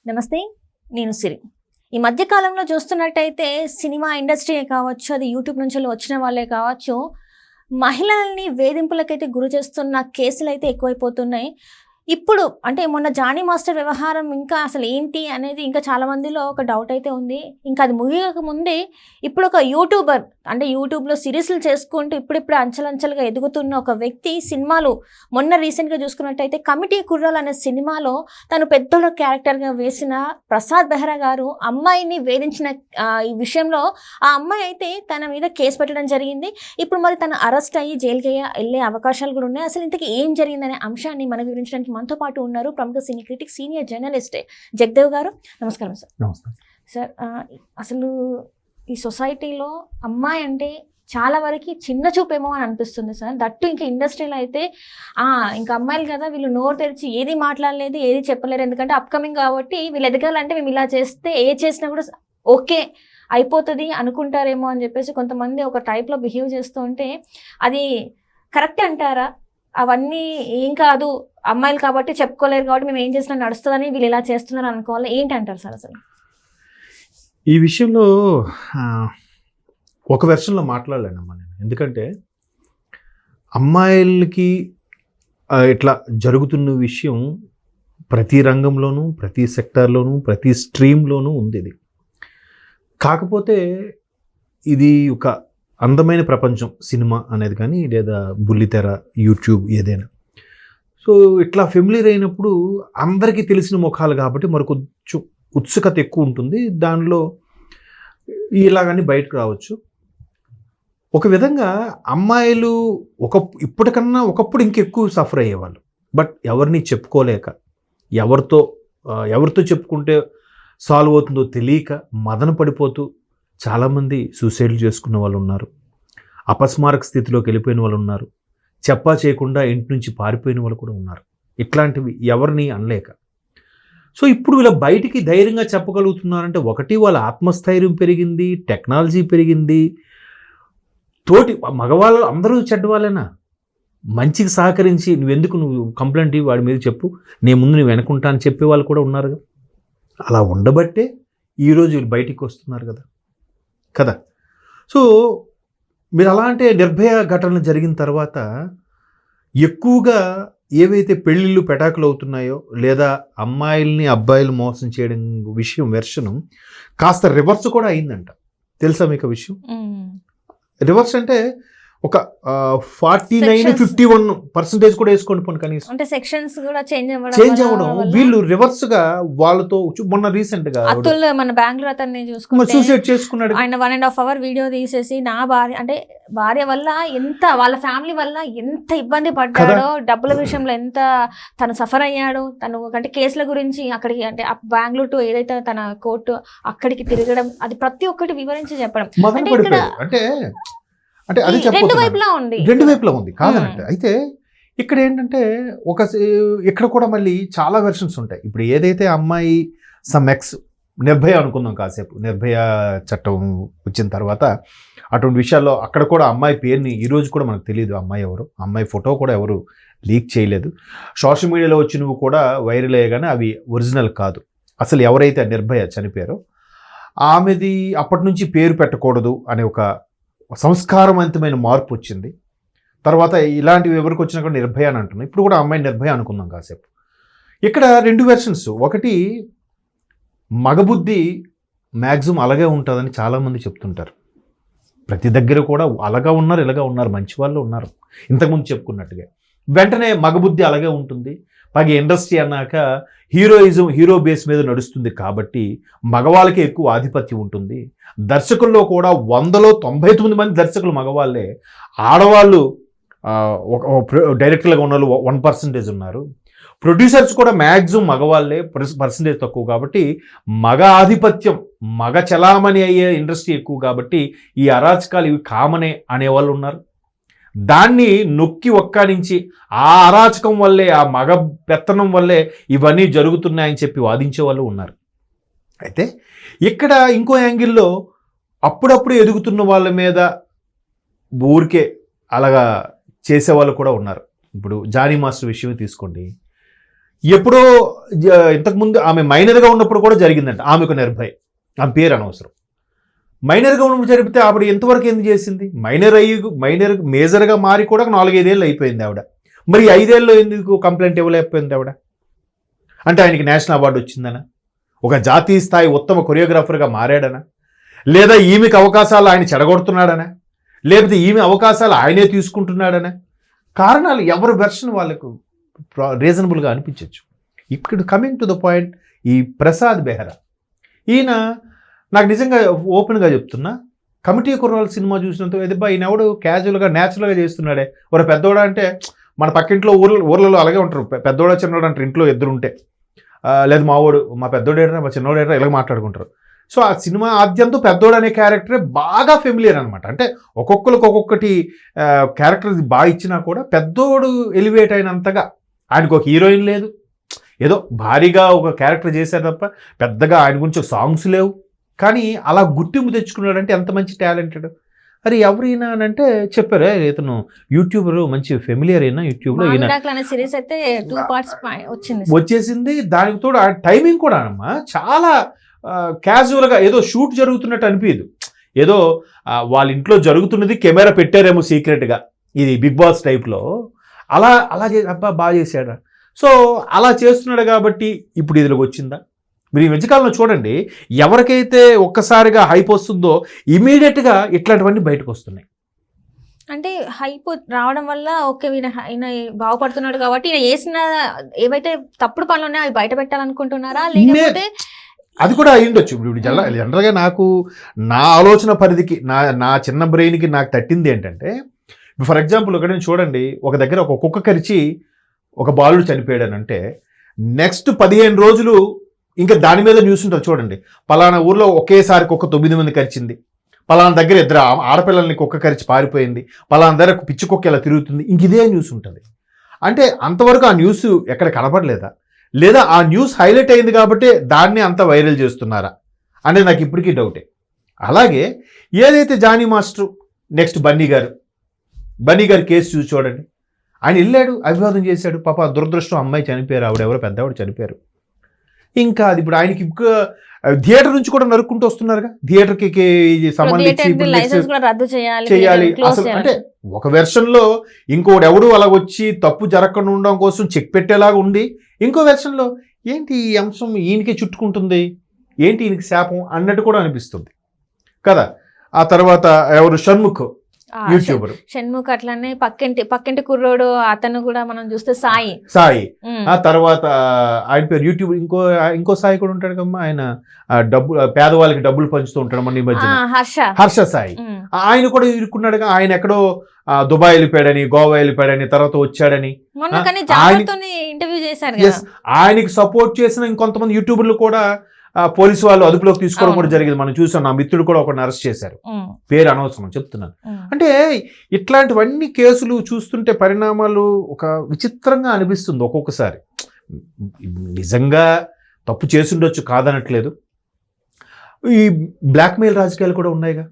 నమస్తే, నేను సిరి. ఈ మధ్య కాలంలో చూస్తున్నట్టయితే సినిమా ఇండస్ట్రీ కావచ్చు, అది యూట్యూబ్ నుంచి వచ్చిన వాళ్ళే కావచ్చు, మహిళల్ని వేధింపులకైతే గురి చేస్తున్న కేసులైతే ఎక్కువైపోతున్నాయి. ఇప్పుడు అంటే మొన్న జానీ మాస్టర్ వ్యవహారం ఇంకా అసలు ఏంటి అనేది ఇంకా చాలా మందిలో ఒక డౌట్ అయితే ఉంది. ఇంకా అది ముగియక ముందే ఇప్పుడు ఒక యూట్యూబర్ అంటే యూట్యూబ్లో సిరీస్లు చేసుకుంటూ ఇప్పుడిప్పుడు అంచెలంచెలుగా ఎదుగుతున్న ఒక వ్యక్తి సినిమాలు మొన్న రీసెంట్గా చూసుకున్నట్టయితే కమిటీ కుర్రాలు అనే సినిమాలో తను పెద్దోళ్ళ క్యారెక్టర్గా వేసిన ప్రసాద్ బెహ్రా గారు అమ్మాయిని వేధించిన ఈ విషయంలో ఆ అమ్మాయి అయితే తన మీద కేసు పెట్టడం జరిగింది. ఇప్పుడు మరి తను అరెస్ట్ అయ్యి జైలుకి వెళ్ళే అవకాశాలు కూడా ఉన్నాయి. అసలు ఇంతకీ ఏం జరిగిందనే అంశాన్ని మనకు వివరించడానికి మనతో పాటు ఉన్నారు ప్రముఖ సినీ క్రిటిక్, సీనియర్ జర్నలిస్ట్ జగదేవ్ గారు. నమస్కారం సార్. నమస్కారం సార్. అసలు ఈ సొసైటీలో అమ్మాయి అంటే చాలా వరకు చిన్న చూపేమో అని అనిపిస్తుంది సార్. దట్టు ఇంకా ఇండస్ట్రీలో అయితే ఇంకా అమ్మాయిలు కదా, వీళ్ళు నోరు తెరిచి ఏది మాట్లాడలేదు, ఏది చెప్పలేరు. ఎందుకంటే అప్కమింగ్ కాబట్టి వీళ్ళు ఎదగాలంటే మేము ఇలా చేస్తే చేసినా కూడా ఓకే అయిపోతుంది అనుకుంటారేమో అని చెప్పేసి కొంతమంది ఒక టైప్లో బిహేవ్ చేస్తూ ఉంటే అది కరెక్ట్ అంటారా? అవన్నీ ఏం కాదు, అమ్మాయిలు కాబట్టి చెప్పుకోలేరు కాబట్టి మేము ఏం చేసినా నడుస్తుందని వీళ్ళు ఇలా చేస్తున్నారు అనుకోవాలి, ఏంటి అంటారు సార్? అసలు ఈ విషయంలో ఒక వెర్షన్లో మాట్లాడలేనమ్మా నేను. ఎందుకంటే అమ్మాయిలకి ఇట్లా జరుగుతున్న విషయం ప్రతి రంగంలోనూ, ప్రతి సెక్టార్లోనూ, ప్రతి స్ట్రీమ్లోనూ ఉంది. ఇది కాకపోతే ఇది ఒక అందమైన ప్రపంచం సినిమా అనేది కానీ, లేదా బుల్లితెర, యూట్యూబ్ ఏదైనా. సో ఇట్లా ఫెమిలియర్ అయినప్పుడు అందరికీ తెలిసిన ముఖాలు కాబట్టి మరి కొంచెం ఉత్సుకత ఎక్కువ ఉంటుంది. దానిలో ఇలాగని బయటకు రావచ్చు. ఒక విధంగా అమ్మాయిలు ఇప్పటికన్నా ఒకప్పుడు ఇంకెక్కువ సఫర్ అయ్యేవాళ్ళు. బట్ ఎవరిని చెప్పుకోలేక, ఎవరితో చెప్పుకుంటే సాల్వ్ అవుతుందో తెలియక మదన పడిపోతూ చాలామంది సూసైడ్లు చేసుకున్న వాళ్ళు ఉన్నారు. అపస్మారక స్థితిలోకి వెళ్ళిపోయిన వాళ్ళు ఉన్నారు. చెప్పా చేయకుండా ఇంటి నుంచి పారిపోయిన వాళ్ళు కూడా ఉన్నారు. ఇట్లాంటివి ఎవరిని అనలేక. సో ఇప్పుడు వీళ్ళ బయటికి ధైర్యంగా చెప్పగలుగుతున్నారంటే ఒకటి వాళ్ళ ఆత్మస్థైర్యం పెరిగింది, టెక్నాలజీ పెరిగింది. తోటి మగవాళ్ళు అందరూ చెడ్డవాళ్ళేనా? మంచికి సహకరించి నువ్వు కంప్లైంట్ ఇవ్వి, వాడి మీద చెప్పు, నేను ముందు నువ్వు వెనుకుంటా అని చెప్పే వాళ్ళు కూడా ఉన్నారు అలా ఉండబట్టే ఈరోజు వీళ్ళు బయటికి వస్తున్నారు కదా. సో మీరు అలా అంటే నిర్భయ ఘటనలు జరిగిన తర్వాత ఎక్కువగా ఏవైతే పెళ్ళిళ్ళు పెటాకులు అవుతున్నాయో, లేదా అమ్మాయిల్ని అబ్బాయిలు మోసం చేయడం వెర్షను కాస్త రివర్స్ కూడా అయిందంట. తెలుసా మీకు విషయం? రివర్స్ అంటే ఒక 49-51% కూడా వేసుకోండి పోనీ కనీసం. అంటే సెక్షన్స్ కూడా చేంజ్ అవ్వడం. వీళ్ళు రివర్స్ గా వాళ్ళతో మొన్న రీసెంట్ గా మన బెంగళూరు అతన్ని చూసుకుంటే సూసైడ్ చేసుకున్నాడు. ఆయన 1.5 hour వీడియో తీసేసి నా భార్య వల్ల ఎంత, వాళ్ళ ఫ్యామిలీ వల్ల ఎంత ఇబ్బంది పడ్డాడో, డబ్బుల విషయంలో ఎంత తను సఫర్ అయ్యాడో, తను అంటే కేసుల గురించి అక్కడికి అంటే బెంగళూరు టు ఏదైతే తన కోర్టు అక్కడికి తిరగడం, అది ప్రతి ఒక్కటి వివరించి చెప్పడం. అంటే అది రెండు వైపులా ఉంది కాదనంటే. అయితే ఇక్కడ ఏంటంటే ఇక్కడ కూడా మళ్ళీ చాలా వెర్షన్స్ ఉంటాయి. ఇప్పుడు ఏదైతే అమ్మాయి నిర్భయ అనుకుందాం కాసేపు, నిర్భయ చట్టం వచ్చిన తర్వాత అటువంటి విషయాల్లో అక్కడ కూడా అమ్మాయి పేరుని ఈరోజు కూడా మనకు తెలియదు. అమ్మాయి ఎవరు, అమ్మాయి ఫోటో కూడా ఎవరు లీక్ చేయలేదు. సోషల్ మీడియాలో వచ్చినవి కూడా వైరల్ అయ్యే కానీ అవి ఒరిజినల్ కాదు. అసలు ఎవరైతే నిర్భయ చనిపోయారో ఆమెది అప్పటి నుంచి పేరు పెట్టకూడదు అనే ఒక సంస్కారవంతమైన మార్పు వచ్చింది. తర్వాత ఇలాంటివి ఎవరికి వచ్చినా కూడా నిర్భయ అని అంటున్నాం. ఇప్పుడు కూడా అమ్మాయి నిర్భయ అనుకుందాం కాసేపు. ఇక్కడ 2 వెర్షన్స్. ఒకటి మగబుద్ధి మ్యాక్సిమం అలాగే ఉంటుందని చాలామంది చెప్తుంటారు. ప్రతి దగ్గర కూడా అలాగా ఉన్నారు, ఇలాగా ఉన్నారు, మంచి వాళ్ళు ఉన్నారు. ఇంతకుముందు చెప్పుకున్నట్టుగా వెంటనే మగబుద్ధి అలాగే ఉంటుంది. పైగా ఇండస్ట్రీ అన్నాక హీరో బేస్ మీద నడుస్తుంది కాబట్టి మగవాళ్ళకి ఎక్కువ ఆధిపత్యం ఉంటుంది. దర్శకుల్లో కూడా 100లో 99 మంది దర్శకులు మగవాళ్ళే. ఆడవాళ్ళు డైరెక్టర్లుగా ఉన్న వాళ్ళు 1% ఉన్నారు. ప్రొడ్యూసర్స్ కూడా మ్యాక్సిమం మగవాళ్ళే, పర్సంటేజ్ తక్కువ. కాబట్టి మగ ఆధిపత్యం, మగ చలామణి అయ్యే ఇండస్ట్రీ ఎక్కువ కాబట్టి ఈ అరాచకాలు ఇవి కామనే అనేవాళ్ళు ఉన్నారు. దాన్ని నొక్కి ఒక్కానించి ఆ అరాచకం వల్లే, ఆ మగ పెత్తనం వల్లే ఇవన్నీ జరుగుతున్నాయని చెప్పి వాదించే వాళ్ళు ఉన్నారు. అయితే ఇక్కడ ఇంకో యాంగిల్లో అప్పుడప్పుడు ఎదుగుతున్న వాళ్ళ మీద ఊరికే అలాగా చేసేవాళ్ళు కూడా ఉన్నారు. ఇప్పుడు జానీ మాస్టర్ విషయం తీసుకోండి. ఎప్పుడో ఇంతకుముందు ఆమె మైనర్గా ఉన్నప్పుడు కూడా జరిగిందంట. ఆమెకు నిర్భయ, ఆమె పేరు అనవసరం. మైనర్గా ఉన్నప్పుడు జరిపితే ఆవిడ ఎంతవరకు ఎందుకు చేసింది? మైనర్ మేజర్గా మారి కూడా 4-5 ఏళ్ళు అయిపోయింది ఆవిడ. మరి 5 ఏళ్ళలో ఎందుకు కంప్లైంట్ ఇవ్వలేకపోయింది ఆవిడ? అంటే ఆయనకి నేషనల్ అవార్డు వచ్చిందనా? ఒక జాతీయ స్థాయి ఉత్తమ కొరియోగ్రాఫర్గా మారాడనా? లేదా ఈమెకి అవకాశాలు ఆయన చెడగొడుతున్నాడనా? లేకపోతే ఈమె అవకాశాలు ఆయనే తీసుకుంటున్నాడనా? కారణాలు ఎవరి వెర్షన్ వాళ్ళకు రీజనబుల్గా అనిపించవచ్చు. ఇక్కడ కమింగ్ టు ద పాయింట్, ఈ ప్రసాద్ బెహ్రా ఈయన నాకు నిజంగా ఓపెన్గా చెప్తున్నా, కమిటీ కుర్రాళ్ళ సినిమా చూసినంత ఎదుబ్బా ఈయన ఎవడు క్యాజువల్గా న్యాచురల్గా చేస్తున్నాడే. ఒక పెద్దోడ అంటే మన పక్కింట్లో ఊర్లలో అలాగే ఉంటారు, పెద్దోడ చిన్నోడు అంటారు ఇంట్లో ఇద్దరు ఉంటే, లేదు మావోడు మా పెద్దోడేటరా మా చిన్నోడేటరా ఇలాగ మాట్లాడుకుంటారు. సో ఆ సినిమా ఆద్యంతో పెద్దోడు అనే క్యారెక్టరే బాగా ఫెమిలియర్ అనమాట. అంటే ఒక్కొక్కరికి ఒక్కొక్కటి క్యారెక్టర్ బాగా ఇచ్చినా కూడా పెద్దోడు ఎలివేట్ అయినంతగా ఆయనకు ఒక హీరోయిన్ లేదు, ఏదో భారీగా ఒక క్యారెక్టర్ చేశారు తప్ప పెద్దగా ఆయన గురించి సాంగ్స్ లేవు. కానీ అలా గుర్తింపు తెచ్చుకున్నాడంటే ఎంత మంచి టాలెంటెడ్. అరే ఎవరైనా అంటే చెప్పారు ఇతను యూట్యూబర్ మంచి ఫెమిలియర్ అయినా యూట్యూబ్లో సిరీస్ అయితే 2 parts వచ్చేసింది. దానికి తోడు ఆ టైమింగ్ కూడా అమ్మా చాలా క్యాజువల్గా ఏదో షూట్ జరుగుతున్నట్టు అనిపించదు. ఏదో వాళ్ళ ఇంట్లో జరుగుతున్నది కెమెరా పెట్టారేమో సీక్రెట్గా, ఇది బిగ్ బాస్ టైప్లో అలా అబ్బా బాగా చేశాడు. సో అలా చేస్తున్నాడు కాబట్టి ఇప్పుడు ఇదిలోకి వచ్చిందా? మీరు ఈ మధ్యకాలంలో చూడండి, ఎవరికైతే ఒక్కసారిగా హైప్ వస్తుందో ఇమీడియట్గా ఇట్లాంటివన్నీ బయటకు వస్తున్నాయి. అంటే హైప్ రావడం వల్ల ఓకే ఈయన బాగుపడుతున్నాడు కాబట్టి ఈయన చేసిన ఏవైతే తప్పుడు పనులు ఉన్నాయో అవి బయట పెట్టాలనుకుంటున్నారా, లేకపోతే అది కూడా అయ్యుండొచ్చు. ఇప్పుడు జనరల్గా నాకు నా ఆలోచన పరిధికి నా చిన్న బ్రెయిన్కి నాకు తట్టింది ఏంటంటే, ఫర్ ఎగ్జాంపుల్ ఒకటి చూడండి, ఒక దగ్గర ఒక కుక్క కరిచి ఒక బాలుడు చనిపోయాడనంటే నెక్స్ట్ 15 రోజులు ఇంకా దాని మీద న్యూస్ ఉంటుంది. చూడండి, పలానా ఊర్లో ఒకేసారి కుక్క 9 మంది కరిచింది, పలానా దగ్గర 2 ఆడపిల్లల్ని కుక్క కరిచి పారిపోయింది, పలానా దగ్గర పిచ్చి కుక్క ఇలా తిరుగుతుంది, ఇంక ఇదే న్యూస్ ఉంటుంది. అంటే అంతవరకు ఆ న్యూస్ ఎక్కడ కనపడలేదా? లేదా ఆ న్యూస్ హైలైట్ అయింది కాబట్టి దాన్ని అంత వైరల్ చేస్తున్నారా అనేది నాకు ఇప్పటికీ డౌటే. అలాగే ఏదైతే జానీ మాస్టర్ నెక్స్ట్ బన్నీ గారు కేసు చూసి చూడండి, ఆయన వెళ్ళాడు అభివాదం చేశాడు, పాప దురదృష్టం అమ్మాయి చనిపోయారు, ఆవిడెవరో పెద్దవాడు చనిపోయారు. ఇంకా అది ఇప్పుడు ఆయనకి ఇంకా థియేటర్ నుంచి కూడా నరుక్కుంటూ వస్తున్నారుగా, థియేటర్కి రద్దు చేయాలి అసలు. అంటే ఒక వెర్షన్లో ఇంకోటి ఎవడు అలా వచ్చి తప్పు జరగకుండా ఉండడం కోసం చెక్ పెట్టేలాగా ఉంది, ఇంకో వెర్షన్లో ఏంటి ఈ అంశం ఈయనకే చుట్టుకుంటుంది, ఏంటి ఈయనకి శాపం అన్నట్టు కూడా అనిపిస్తుంది కదా. ఆ తర్వాత ఎవరు యూట్యూబర్ షణ్ముఖ్, అట్లానే పక్కింటి కుర్రోడు అతను కూడా మనం చూస్తే సాయి. ఆ తర్వాత ఆయన పేరు యూట్యూబ్ ఇంకో సాయి కూడా ఉంటాడు కమ్మా, ఆయన పేదవాళ్ళకి డబ్బులు పంచుతూ ఉంటాడు మన ఈ మధ్య, హర్ష సాయి. ఆయన కూడా ఇరుక్కున్నాడుగా, ఆయన ఎక్కడో దుబాయ్ వెళ్ళిపోయాడని, గోవా వెళ్ళిపోయాడని, తర్వాత వచ్చాడని ఇంటర్వ్యూ చేశారు. ఆయనకి సపోర్ట్ చేసిన ఇంకొంతమంది యూట్యూబర్లు కూడా పోలీసు వాళ్ళు అదుపులోకి తీసుకోవడం కూడా జరిగింది. మనం చూసాం, నా మిత్రుడు కూడా ఒకరిని అరెస్ట్ చేశారు, పేరు అనవసరం చెప్తున్నాను. అంటే ఇట్లాంటివన్నీ కేసులు చూస్తుంటే పరిణామాలు ఒక విచిత్రంగా అనిపిస్తుంది ఒక్కొక్కసారి. నిజంగా తప్పు చేసుండొచ్చు, కాదనట్లేదు. ఈ బ్లాక్మెయిల్ రాజకీయాలు కూడా ఉన్నాయిగా,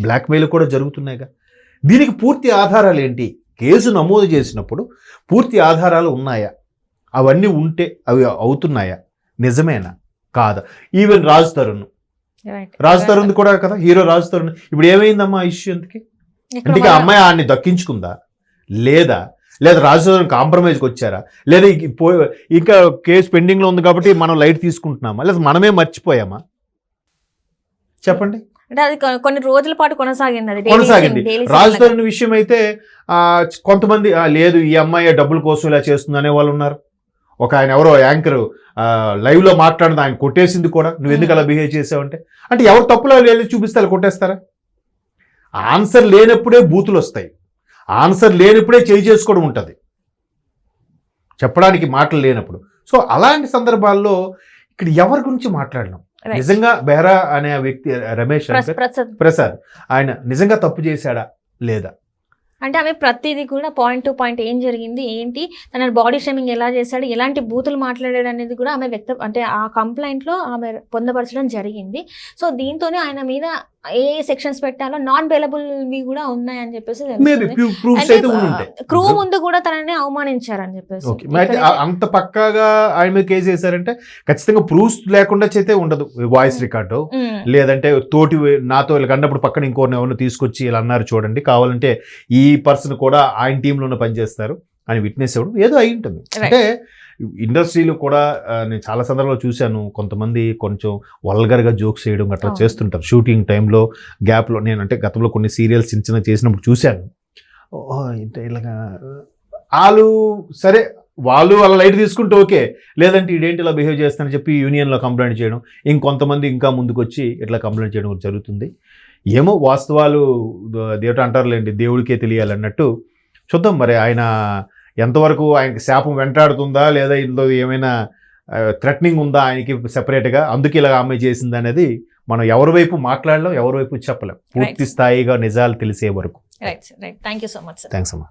బ్లాక్మెయిల్ కూడా జరుగుతున్నాయిగా. దీనికి పూర్తి ఆధారాలు ఏంటి? కేసు నమోదు చేసినప్పుడు పూర్తి ఆధారాలు ఉన్నాయా? అవన్నీ ఉంటే అవి అవుతున్నాయా? నిజమేనా కాదా? ఈవెన్ రాజ్ తరుణ్ కూడా కదా, హీరో రాజ్ తరుణ్ ఇప్పుడు ఏమైందమ్మా ఇష్యూ? ఎందుకు ఆ అమ్మాయి ఆయన్ని దక్కించుకుందా, లేదా రాజ్ తరుణ్ కాంప్రమైజ్కి వచ్చారా, లేదా ఇంకా కేసు పెండింగ్లో ఉంది కాబట్టి మనం లైట్ తీసుకుంటున్నామా, లేదా మనమే మర్చిపోయామా? చెప్పండి. అంటే అది కొన్ని రోజుల పాటు కొనసాగింది. రాజ్ తరుణ్ విషయం అయితే కొంతమంది లేదు ఈ అమ్మాయి డబ్బుల కోసం ఇలా చేస్తుంది అనే వాళ్ళు ఉన్నారు. ఒక ఆయన ఎవరో యాంకర్ లైవ్లో మాట్లాడిన ఆయన కొట్టేసింది కూడా, నువ్వు ఎందుకు అలా బిహేవ్ చేసావంటే. అంటే ఎవరు తప్పులో వెళ్ళి చూపిస్తే కొట్టేస్తారా? ఆన్సర్ లేనప్పుడే బూతులు వస్తాయి, ఆన్సర్ లేనప్పుడే చేసుకోవడం ఉంటుంది, చెప్పడానికి మాటలు లేనప్పుడు. సో అలాంటి సందర్భాల్లో ఇక్కడ ఎవరి గురించి మాట్లాడడం? నిజంగా బెహ్రా అనే వ్యక్తి రమేష్ ప్రసాద్ ఆయన నిజంగా తప్పు చేశాడా లేదా? అంటే ఆమె ప్రతిదీ కూడా పాయింట్ టు పాయింట్ ఏం జరిగింది ఏంటి, తన బాడీ షేమింగ్ ఎలా చేశాడు, ఎలాంటి బూతులు మాట్లాడాడు అనేది కూడా ఆమె అంటే ఆ కంప్లైంట్లో ఆమె పొందపరచడం జరిగింది. సో దీంతోనే ఆయన మీద ఏ సెక్షన్స్ పెట్టాలో నాన్ బెయిలబుల్వి కూడా ఉన్నాయని చెప్పేసి క్రూ ముందు కూడా తనని అవమానించారని చెప్పేసి. అంత పక్కాగా ఆయన మీద కేసు వేశారంటే ఖచ్చితంగా ప్రూఫ్స్ లేకుండా అయితే ఉండదు. వాయిస్ రికార్డు లేదంటే నాతో వీళ్ళకి అన్నప్పుడు పక్కన ఇంకోరిని ఎవరిని తీసుకొచ్చి ఇలా అన్నారు చూడండి, కావాలంటే ఈ పర్సన్ కూడా ఆయన టీంలోనే పనిచేస్తారు అని విట్నెస్ ఇవ్వడం ఏదో అయి ఉంటుంది. అంటే ఇండస్ట్రీలో కూడా నేను చాలా సందర్భాలు చూశాను, కొంతమంది కొంచెం వల్గర్గా జోక్స్ చేయడం అట్లా చేస్తుంటారు షూటింగ్ టైంలో గ్యాప్లో. నేను అంటే గతంలో కొన్ని సీరియల్స్ చిన్న చేసినప్పుడు చూశాను. ఇలాగా వాళ్ళు సరే వాళ్ళు వాళ్ళ లైట్ తీసుకుంటే ఓకే, లేదంటే ఇదేంటి ఇలా బిహేవ్ చేస్తానని చెప్పి యూనియన్లో కంప్లైంట్ చేయడం, ఇంకొంతమంది ఇంకా ముందుకు వచ్చి ఇట్లా కంప్లైంట్ చేయడం జరుగుతుంది. ఏమో వాస్తవాలు దేవుడు అంటారులేండి, దేవుడికే తెలియాలి అన్నట్టు. చూద్దాం మరి ఆయన ఎంతవరకు ఆయనకి శాపం వెంటాడుతుందా, లేదా ఇందులో ఏమైనా థ్రెటనింగ్ ఉందా ఆయనకి సెపరేట్గా, అందుకే ఇలా అమ్మాయి చేసింది అనేది మనం ఎవరి వైపు మాట్లాడలేం, ఎవరి వైపు చెప్పలేం పూర్తి స్థాయిగా నిజాలు తెలిసే వరకు. Right thank you so much. Thanks అమ్మా.